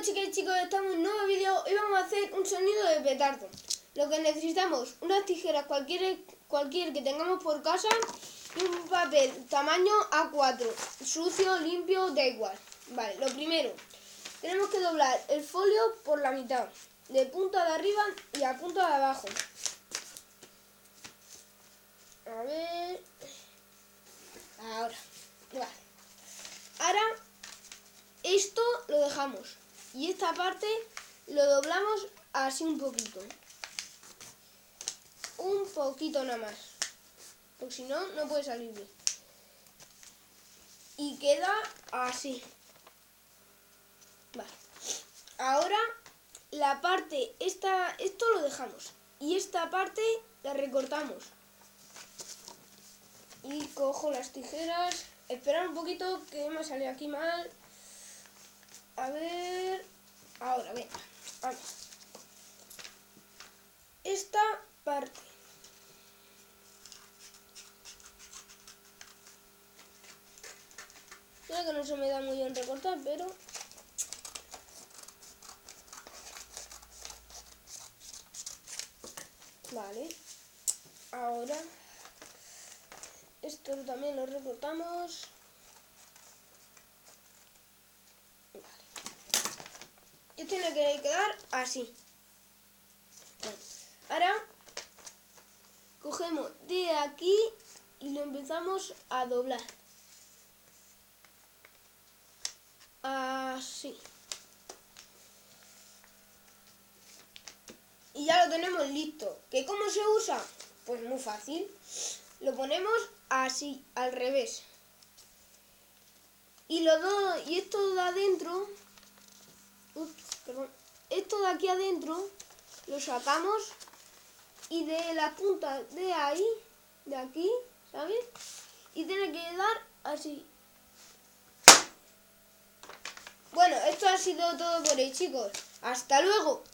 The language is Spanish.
chicas y chicos, estamos en un nuevo vídeo y vamos a hacer un sonido de petardo. Lo que necesitamos, unas tijeras cualquier que tengamos por casa y un papel tamaño A4, sucio, limpio, da igual. Vale, lo primero, tenemos que doblar el folio por la mitad, de punta de arriba y a punta de abajo. A ver, ahora, vale. Ahora esto lo dejamos y esta parte lo doblamos así un poquito nada más, porque si no, no puede salir bien. Y queda así. Vale. Ahora la parte, esto lo dejamos y esta parte la recortamos. Y cojo las tijeras. Esperad un poquito que me ha salido aquí mal. A ver. Ahora, venga. Vamos. Esta parte. Creo que no se me da muy bien recortar, pero... Vale. Ahora... esto también lo recortamos. Vale. Y tiene que quedar así. Vale. Ahora cogemos de aquí y lo empezamos a doblar. Así. Y ya lo tenemos listo. ¿Que cómo se usa? Pues muy fácil. Lo ponemos así, al revés. Y esto de adentro, esto de aquí adentro lo sacamos y de la punta de ahí, de aquí, ¿sabes? Y tiene que quedar así. Bueno, esto ha sido todo por hoy, chicos. ¡Hasta luego!